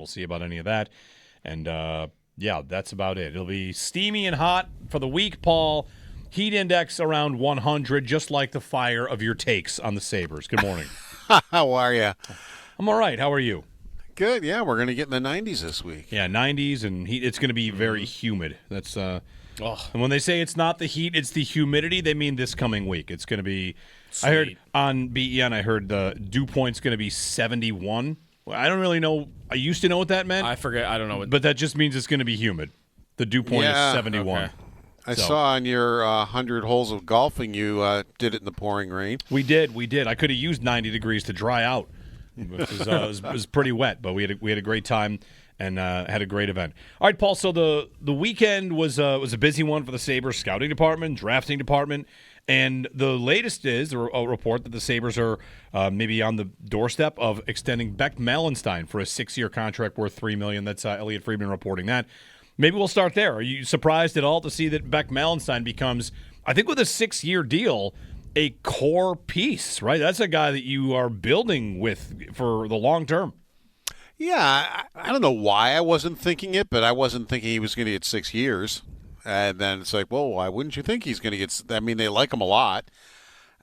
We'll see about any of that. And, yeah, that's about it. It'll be steamy and hot for the week, Paul. Heat index around 100, just like the fire of your takes on the Sabres. Good morning. How are you? I'm all right. How are you? Good. Yeah, we're going to get in the 90s this week. Yeah, 90s, and heat. It's going to be very humid. That's and when they say it's not the heat, it's the humidity, they mean this coming week. It's going to be Sweet. I heard on BEN, the dew point's going to be 71. I don't really know. I used to know what that meant. I forget. I don't know. But that just means it's going to be humid. The dew point is 71. Okay. I saw on your 100 holes of golfing you did it in the pouring rain. We did. I could have used 90 degrees to dry out. It was pretty wet, but we had a great time and had a great event. All right, Paul. So the weekend was a busy one for the Sabres scouting department, drafting department, and the latest is a report that the Sabres are maybe on the doorstep of extending Beck Malenstyn for a 6-year contract worth $3 million. That's Elliot Friedman reporting that. Maybe we'll start there. Are you surprised at all to see that Beck Malenstyn becomes, I think with a 6-year deal, a core piece, right? That's a guy that you are building with for the long term. Yeah, I don't know why I wasn't thinking it, but I wasn't thinking he was going to get 6 years. And then it's like, well, why wouldn't you think he's going to get – I mean, they like him a lot.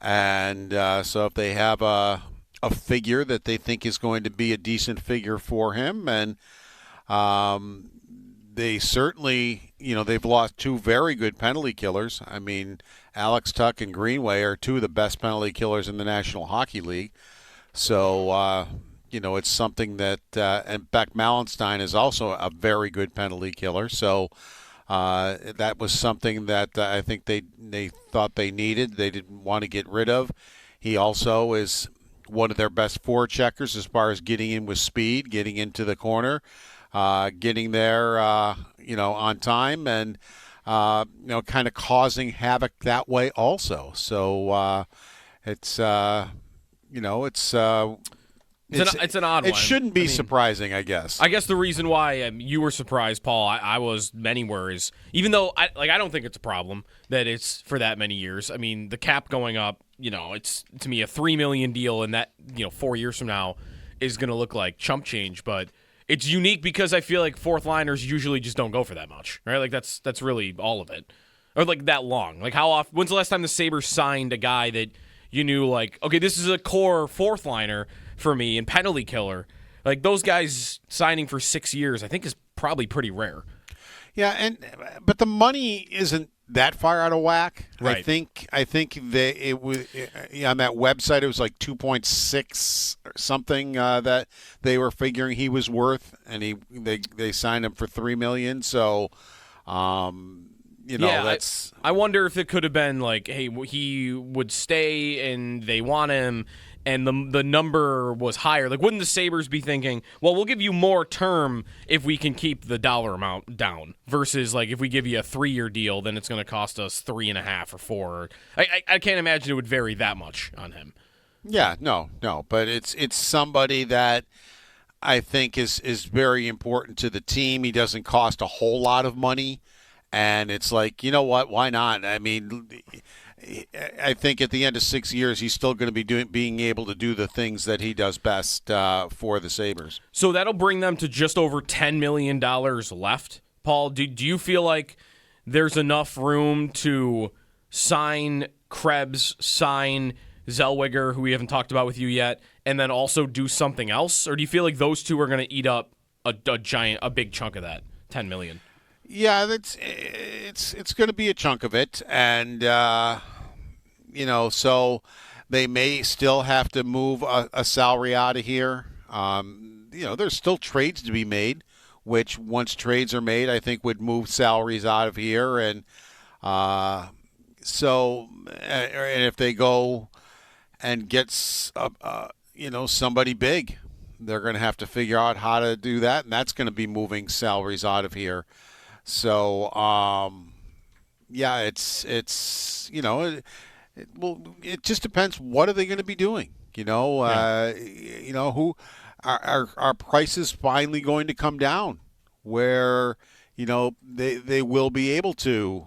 And so if they have a figure that they think is going to be a decent figure for him, and they certainly – they've lost 2 very good penalty killers. I mean, Alex Tuch and Greenway are 2 of the best penalty killers in the National Hockey League. So, it's something that and Beck Malenstyn is also a very good penalty killer. So that was something that I think they thought they needed. They didn't want to get rid of. He also is one of their best forecheckers as far as getting in with speed, getting into the corner, getting there, on time, and kind of causing havoc that way also. So it's an odd one. It shouldn't be surprising, I guess. I guess the reason why you were surprised, Paul, I was anywhere is, even though I don't think it's a problem that it's for that many years. I mean, the cap going up, it's to me a $3 million deal, and that 4 years from now is going to look like chump change. But it's unique because I feel like fourth liners usually just don't go for that much, right? Like that's really all of it, or like that long. Like how often? When's the last time the Sabres signed a guy that you knew like, okay, this is a core fourth liner for me and penalty killer? Like those guys signing for 6 years, I think is probably pretty rare. Yeah, but the money isn't that far out of whack. Right. I think it was on that website. It was like 2.6 or something that they were figuring he was worth, and they signed him for $3 million. So, that's. I wonder if it could have been like, hey, he would stay, and they want him, and the number was higher. Like, wouldn't the Sabres be thinking, well, we'll give you more term if we can keep the dollar amount down, versus like if we give you a 3-year deal, then it's going to cost us 3.5 or 4. I can't imagine it would vary that much on him. Yeah, no, but it's somebody that I think is very important to the team. He doesn't cost a whole lot of money, and it's like, you know what? Why not? I mean, I think at the end of 6 years, he's still going to be being able to do the things that he does best for the Sabres. So that'll bring them to just over $10 million left. Paul, do you feel like there's enough room to sign Krebs, sign Zellweger, who we haven't talked about with you yet, and then also do something else? Or do you feel like those two are going to eat up a big chunk of that $10 million? Yeah, it's going to be a chunk of it, and so they may still have to move a salary out of here. There's still trades to be made, which once trades are made, I think would move salaries out of here, and and if they go and get somebody big, they're going to have to figure out how to do that, and that's going to be moving salaries out of here. So, it just depends. What are they going to be doing? Who are prices finally going to come down where they will be able to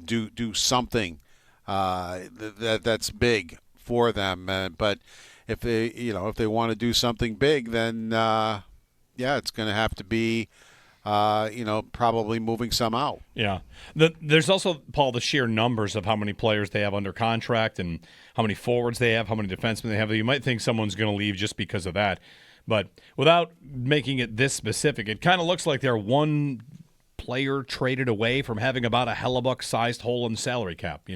do something that's big for them. But if they want to do something big, then it's going to have to be, probably moving some out. Yeah. There's also, Paul, the sheer numbers of how many players they have under contract and how many forwards they have, how many defensemen they have. You might think someone's going to leave just because of that. But without making it this specific, it kind of looks like they're one player traded away from having about a Hellebuyck-sized hole in the salary cap,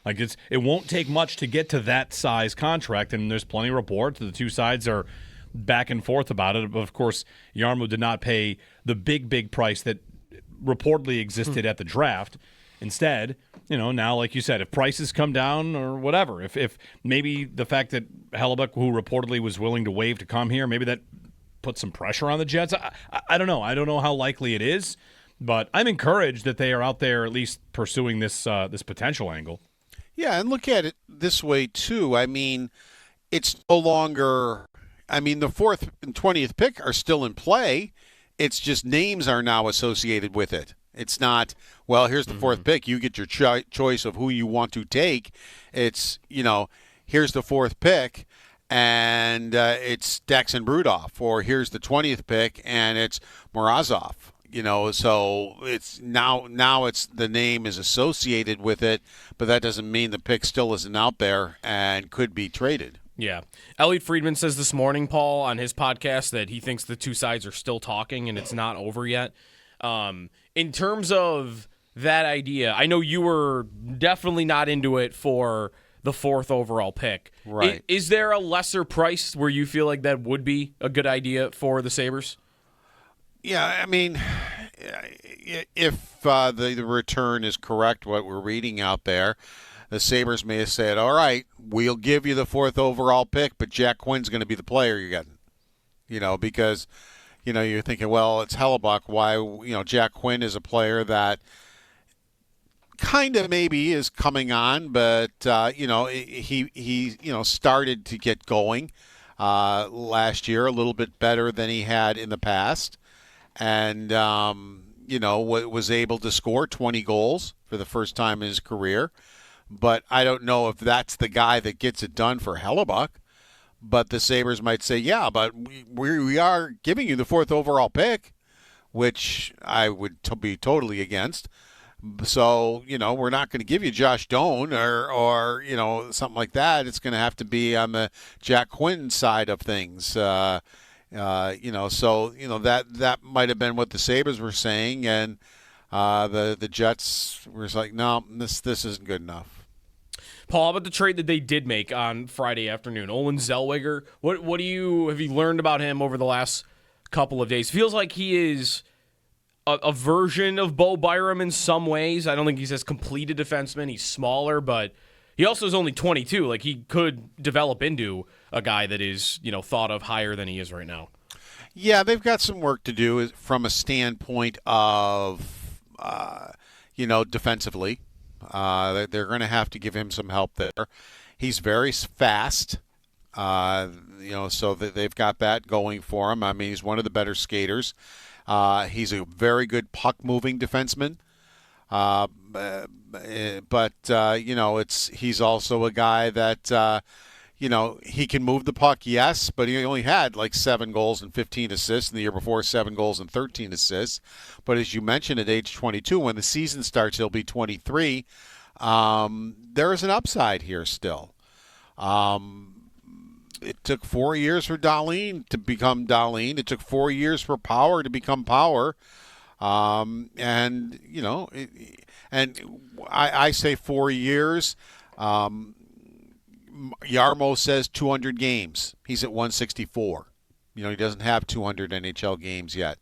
Like it won't take much to get to that size contract, and there's plenty of reports. The two sides are back and forth about it. But of course, Jarmo did not pay the big price that reportedly existed at the draft. Instead, now, like you said, if prices come down or whatever, if maybe the fact that Hellebuyck, who reportedly was willing to waive to come here, maybe that puts some pressure on the Jets. I don't know. I don't know how likely it is, but I'm encouraged that they are out there at least pursuing this potential angle. Yeah, and look at it this way, too. I mean, it's no longer – the 4th and 20th pick are still in play. It's just names are now associated with it. It's not, well, here's the 4th pick. You get your choice of who you want to take. It's, here's the 4th pick, and it's Daxon Brudov. Or here's the 20th pick, and it's Morozov. So it's now it's the name is associated with it, but that doesn't mean the pick still isn't out there and could be traded. Yeah. Elliot Friedman says this morning, Paul, on his podcast that he thinks the two sides are still talking and it's not over yet. In terms of that idea, I know you were definitely not into it for the 4th overall pick. Right. Is there a lesser price where you feel like that would be a good idea for the Sabres? Yeah, if the return is correct, what we're reading out there, the Sabres may have said, all right, we'll give you the 4th overall pick, but Jack Quinn's going to be the player you're getting. Because, you're thinking, well, it's Hellebuyck. Why, Jack Quinn is a player that kind of maybe is coming on, but, he started to get going last year a little bit better than he had in the past. And, was able to score 20 goals for the first time in his career. But I don't know if that's the guy that gets it done for Hellebuyck. But the Sabres might say, yeah, but we are giving you the 4th overall pick, which I would be totally against. So, we're not going to give you Josh Doan or something like that. It's going to have to be on the Jack Quinn side of things. That might have been what the Sabres were saying, and the Jets were like, no, this isn't good enough. Paul, how about the trade that they did make on Friday afternoon? Olin Zellweger, what have you learned about him over the last couple of days? Feels like he is a version of Bo Byram in some ways. I don't think he's as complete a defenseman. He's smaller, but he also is only 22. Like, he could develop into a guy that is, thought of higher than he is right now. Yeah, they've got some work to do from a standpoint of, defensively. They're going to have to give him some help there. He's very fast, so they've got that going for him. He's one of the better skaters. He's a very good puck-moving defenseman. He's also a guy that, he can move the puck, yes, but he only had like 7 goals and 15 assists, and the year before 7 goals and 13 assists. But as you mentioned, at age 22, when the season starts, he'll be 23. There is an upside here still. It took 4 years for Dahlin to become Dahlin. It took 4 years for Power to become Power. I say 4 years. Jarmo says 200 games. He's at 164. He doesn't have 200 NHL games yet.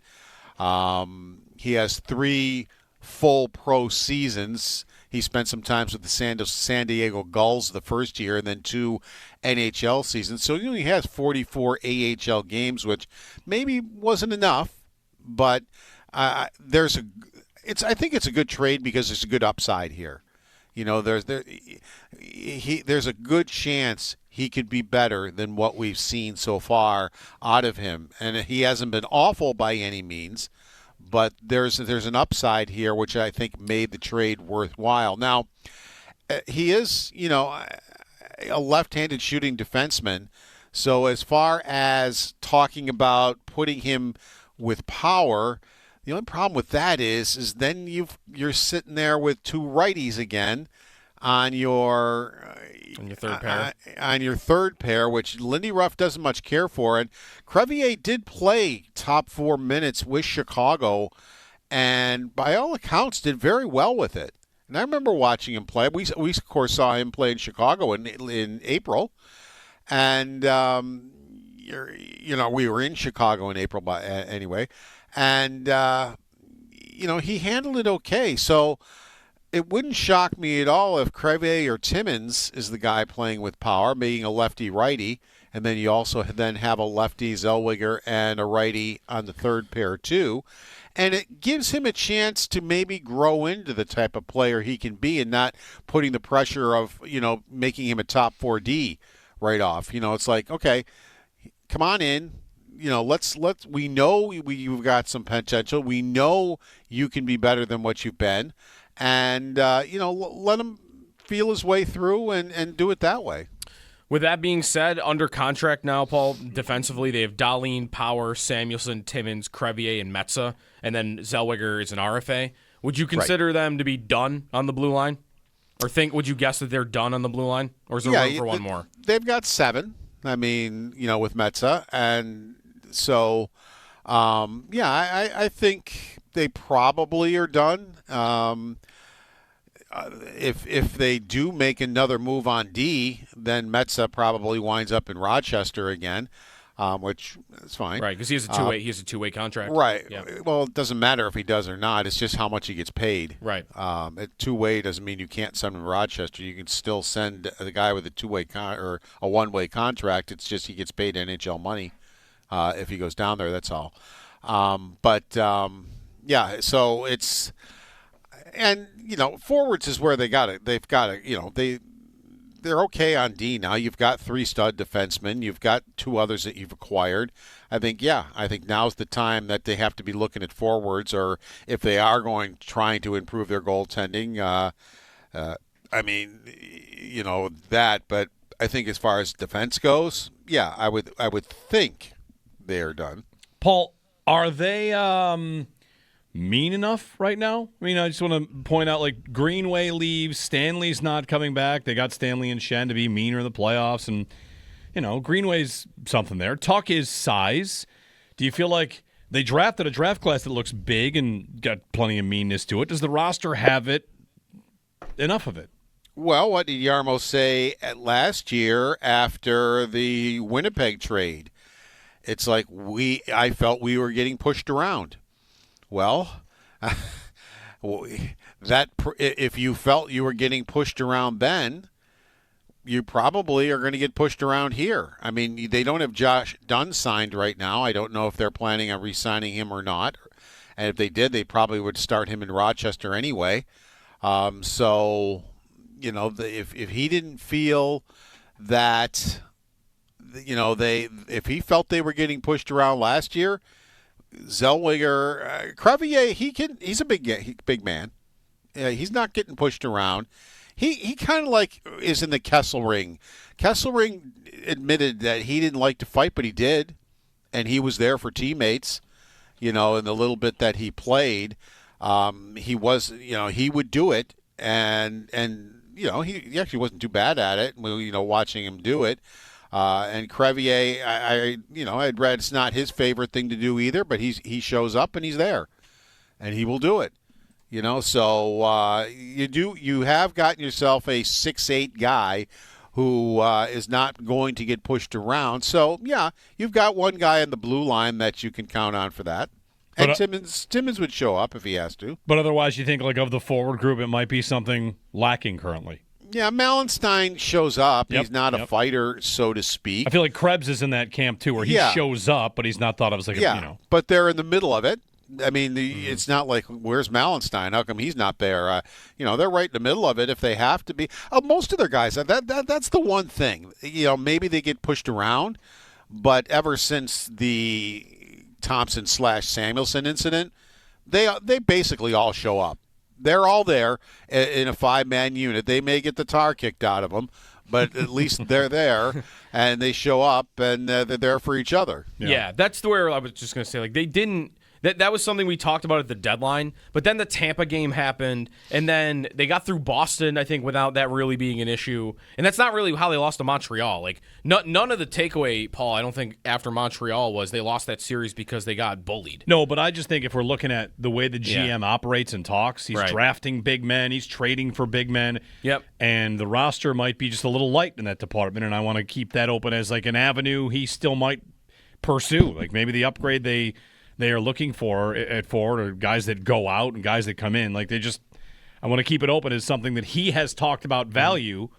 He has 3 full pro seasons. He spent some time with the San Diego Gulls the first year and then 2 NHL seasons. So he only has 44 AHL games, which maybe wasn't enough, but I think it's a good trade because there's a good upside here. There's a good chance he could be better than what we've seen so far out of him, and he hasn't been awful by any means. But there's an upside here, which I think made the trade worthwhile. Now, he is a left-handed shooting defenseman, So as far as talking about putting him with power, the only problem with that is then you're sitting there with two righties again on your third pair. On your third pair, which Lindy Ruff doesn't much care for. And Crevier did play top 4 minutes with Chicago, and by all accounts did very well with it. And I remember watching him play. We of course saw him play in Chicago in April, and we were in Chicago in April, anyway, and he handled it okay. So it wouldn't shock me at all if Crevier or Timmins is the guy playing with power, being a lefty-righty, and then you also then have a lefty Zellweger and a righty on the third pair too. And it gives him a chance to maybe grow into the type of player he can be and not putting the pressure of, making him a top 4D right off. It's like, okay, come on in. We know you've got some potential. We know you can be better than what you've been. And, let him feel his way through and do it that way. With that being said, under contract now, Paul, defensively, they have Dahlin, Power, Samuelson, Timmins, Crevier, and Metza, and then Zellweger is an RFA. Would you consider them to be done on the blue line? Or would you guess that they're done on the blue line? Or is there room for one more? They've got 7, with Metza. And so, I think they probably are done. If they do make another move on D, then Metza probably winds up in Rochester again, which is fine. Right, because he has a two-way contract. Right. Yeah. Well, it doesn't matter if he does or not. It's just how much he gets paid. Right. Two-way doesn't mean you can't send him to Rochester. You can still send the guy with a two-way or a one-way contract. It's just he gets paid NHL money if he goes down there. That's all. So it's. And, forwards is where they've got it. They're okay on D now. You've got 3 stud defensemen. You've got 2 others that you've acquired. I think now's the time that they have to be looking at forwards, or if they are trying to improve their goaltending. But I think as far as defense goes, I would think they're done. Paul, are they mean enough right now? I mean, I just want to point out, Greenway leaves, Stanley's not coming back. They got Stanley and Shen to be meaner in the playoffs, and, Greenway's something there. Tuck is size. Do you feel like they drafted a draft class that looks big and got plenty of meanness to it? Does the roster have enough of it? Well, what did Yarmo say last year after the Winnipeg trade? It's like I felt we were getting pushed around. Well, if you felt you were getting pushed around then, you probably are going to get pushed around here. I mean, they don't have Josh Dunn signed right now. I don't know if they're planning on re-signing him or not. And if they did, they probably would start him in Rochester anyway. If he didn't feel that, if he felt they were getting pushed around last year, Zellweger, Crevier, he's a big man. He's not getting pushed around. He kind of is in the Kessel ring. Kessel ring admitted that he didn't like to fight, but he did, and he was there for teammates. In the little bit that he played, he would do it, and he actually wasn't too bad at it. Watching him do it. And Crevier, I'd read it's not his favorite thing to do either, but he shows up and he's there, and he will do it. So you have gotten yourself a 6'8" guy who is not going to get pushed around. So you've got one guy in the blue line that you can count on for that. And Timmins would show up if he has to. But otherwise, you think of the forward group, it might be something lacking currently. Yeah, Malenstyn shows up. He's not a fighter, so to speak. I feel like Krebs is in that camp, too, where he shows up, but he's not thought of as but they're in the middle of it. I mean, it's not like, where's Malenstyn? How come he's not there? They're right in the middle of it if they have to be. Most of their guys, that's the one thing. Maybe they get pushed around, but ever since the Thompson/Samuelson incident, they basically all show up. They're all there in a 5-man unit. They may get the tar kicked out of them, but at least they're there and they show up and they're there for each other. Yeah, that's where I was just going to say, like, they didn't. That was something we talked about at the deadline, but then the Tampa game happened, and then they got through Boston, I think, without that really being an issue. And that's not really how they lost to Montreal. Like, none of the takeaway, Paul, I don't think, after Montreal was they lost that series because they got bullied. No, but I just think if we're looking at the way the GM operates and talks, he's drafting big men, he's trading for big men. Yep. And the roster might be just a little light in that department, and I want to keep that open as like an avenue he still might pursue. Like maybe the upgrade they are looking for at forward or guys that go out and guys that come in. Like I want to keep it open as something that he has talked about valuing,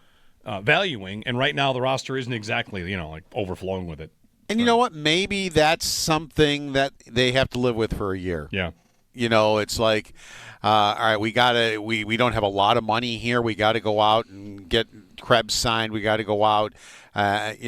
and right now the roster isn't exactly, like overflowing with it. And you know what? Maybe that's something that they have to live with for a year. Yeah. It's like, all right, we don't have a lot of money here. We got to go out and get Krebs signed. We got to go out, and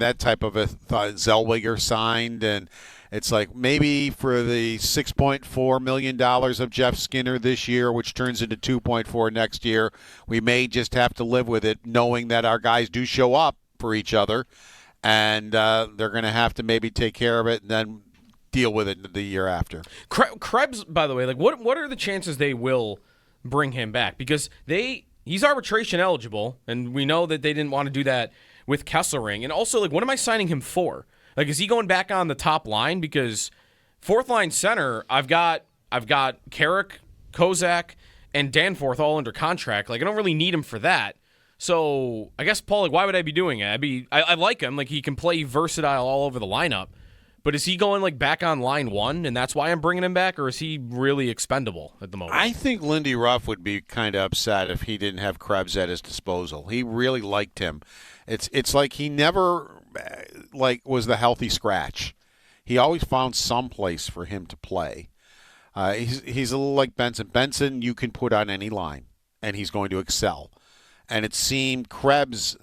that type of a thought. Zellweger signed, and it's like maybe for the $6.4 million of Jeff Skinner this year, which turns into $2.4 next year, we may just have to live with it, knowing that our guys do show up for each other, and they're going to have to maybe take care of it and then deal with it the year after. Krebs, by the way, like what are the chances they will bring him back? Because he's arbitration eligible, and we know that they didn't want to do that with Kesselring. And also, like, what am I signing him for? Like, is he going back on the top line? Because fourth line center, I've got Carrick, Kozak, and Danforth all under contract. Like, I don't really need him for that. So I guess, Paul, like, why would I be doing it? I like him. Like, he can play versatile all over the lineup. But is he going like back on line one, and that's why I'm bringing him back, or is he really expendable at the moment? I think Lindy Ruff would be kind of upset if he didn't have Krebs at his disposal. He really liked him. It's like he never was the healthy scratch. He always found some place for him to play. He's a little like Benson. Benson you can put on any line, and he's going to excel. And it seemed Krebs,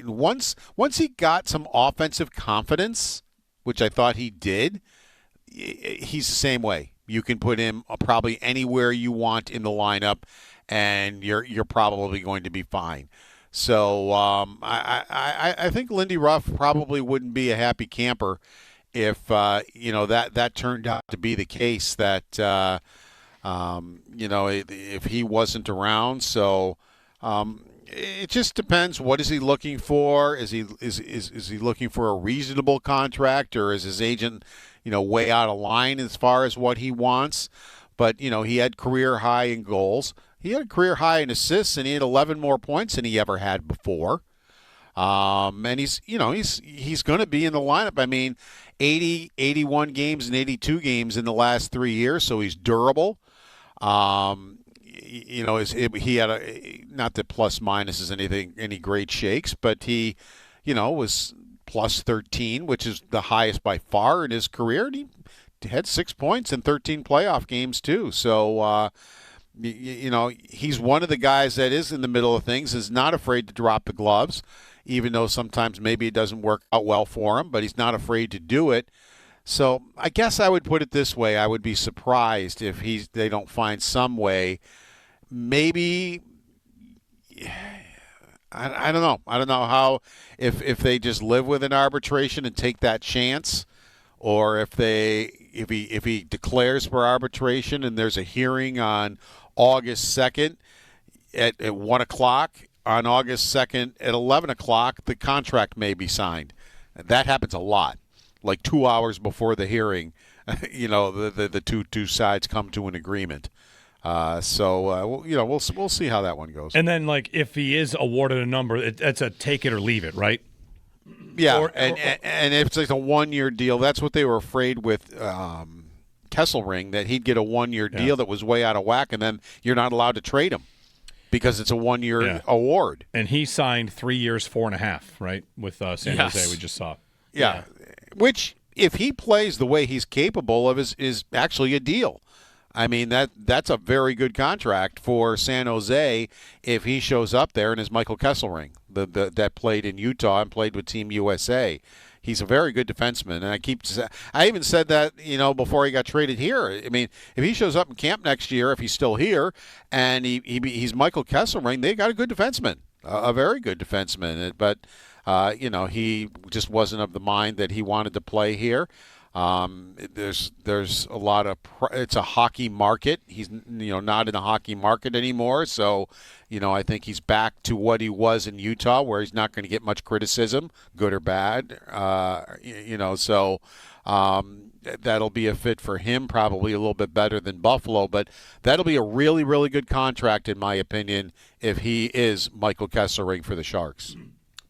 once he got some offensive confidence, which I thought he did, he's the same way. You can put him probably anywhere you want in the lineup, and you're probably going to be fine. So I think Lindy Ruff probably wouldn't be a happy camper if that turned out to be the case. That if he wasn't around. So. It just depends. What is he looking for? Is he looking for a reasonable contract, or is his agent, way out of line as far as what he wants? But he had career high in goals. He had a career high in assists, and he had 11 more points than he ever had before. And he's going to be in the lineup. I mean, 80, 81 games and 82 games in the last 3 years, so he's durable. He had not that plus minus is any great shakes, but he, was plus 13, which is the highest by far in his career. And he had 6 points in 13 playoff games too. So, he's one of the guys that is in the middle of things, is not afraid to drop the gloves, even though sometimes maybe it doesn't work out well for him, but he's not afraid to do it. So I guess I would put it this way. I would be surprised if they don't find some way. Maybe I don't know. I don't know how if they just live with an arbitration and take that chance, or if he declares for arbitration and there's a hearing on August 2nd at 1:00, on August 2nd at 11:00 the contract may be signed. That happens a lot. Like 2 hours before the hearing, the two sides come to an agreement. We'll see how that one goes. And then, like, if he is awarded a number, it's a take it or leave it, right? Yeah, and if it's like a 1-year deal, that's what they were afraid with Kesselring, that he'd get a 1-year deal that was way out of whack, and then you're not allowed to trade him because it's a 1-year award. And he signed 3 years, 4.5, right, with San Jose. We just saw. Yeah, which if he plays the way he's capable of, is actually a deal. I mean, that's a very good contract for San Jose if he shows up there and is Michael Kesselring, that played in Utah and played with Team USA. He's a very good defenseman, and I even said that before he got traded here. I mean, if he shows up in camp next year, if he's still here, and he's Michael Kesselring, they got a good defenseman. a very good defenseman. But he just wasn't of the mind that he wanted to play here. There's a lot of it's a hockey market. He's not in a hockey market anymore. So, I think he's back to what he was in Utah, where he's not going to get much criticism, good or bad. So that'll be a fit for him, probably a little bit better than Buffalo. But that'll be a really, really good contract, in my opinion, if he is Michael Kesselring for the Sharks.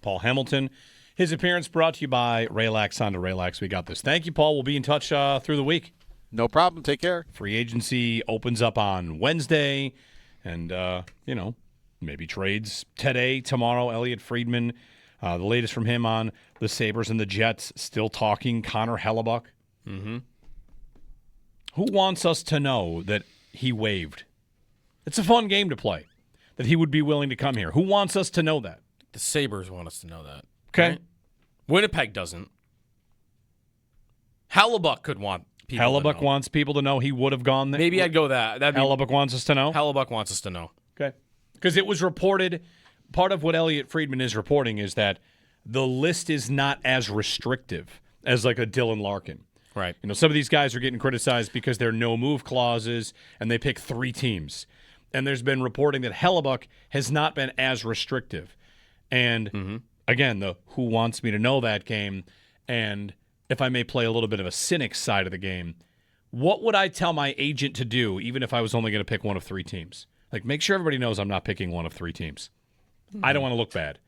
Paul Hamilton. His appearance brought to you by Raylax Honda Raylax. We got this. Thank you, Paul. We'll be in touch through the week. No problem. Take care. Free agency opens up on Wednesday. And, maybe trades today, tomorrow. Elliot Friedman, the latest from him on the Sabres and the Jets. Still talking. Connor Hellebuyck. Mm-hmm. Who wants us to know that he waived? It's a fun game to play, that he would be willing to come here. Who wants us to know that? The Sabres want us to know that. Okay. Right? Winnipeg doesn't. Hellebuyck could want people Hellebuyck to know. wants people to know he would have gone there. Maybe I'd go that. Hellebuyck wants us to know? Hellebuyck wants us to know. Okay. Because it was reported, part of what Elliot Friedman is reporting is that the list is not as restrictive as like a Dylan Larkin. Right. Some of these guys are getting criticized because they're no-move clauses, and they pick 3 teams. And there's been reporting that Hellebuyck has not been as restrictive. And, again, the who wants me to know that game, and if I may play a little bit of a cynic side of the game, what would I tell my agent to do even if I was only going to pick one of 3 teams? Like, make sure everybody knows I'm not picking one of 3 teams. I don't want to look bad.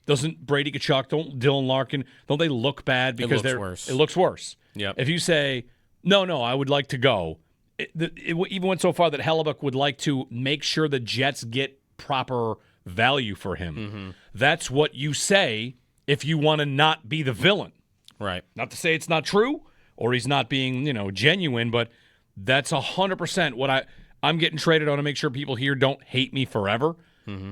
Doesn't Brady Tkachuk, Dylan Larkin, don't they look bad because it looks worse? Yep. If you say, no, I would like to go, it even went so far that Hellebuyck would like to make sure the Jets get proper value for him. Mm-hmm. That's what you say if you want to not be the villain. Right. Not to say it's not true or he's not being, genuine, but that's 100% what I'm getting traded on to make sure people here don't hate me forever. Mm-hmm.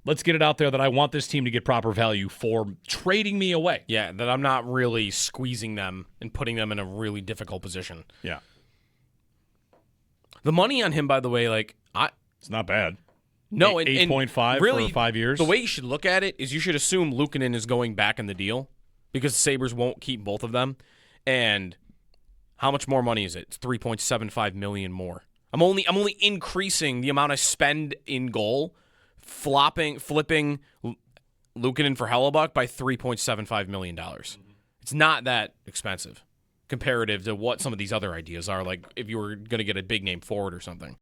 Let's get it out there that I want this team to get proper value for trading me away. Yeah, that I'm not really squeezing them and putting them in a really difficult position. Yeah. The money on him, by the way, it's not bad. No, 8.5 really, for 5 years. The way you should look at it is you should assume Luukkonen is going back in the deal because the Sabres won't keep both of them. And how much more money is it? It's $3.75 million more. I'm only increasing the amount I spend in goal, flipping Luukkonen for Hellebuyck by $3.75 million. It's not that expensive comparative to what some of these other ideas are, like if you were going to get a big name forward or something.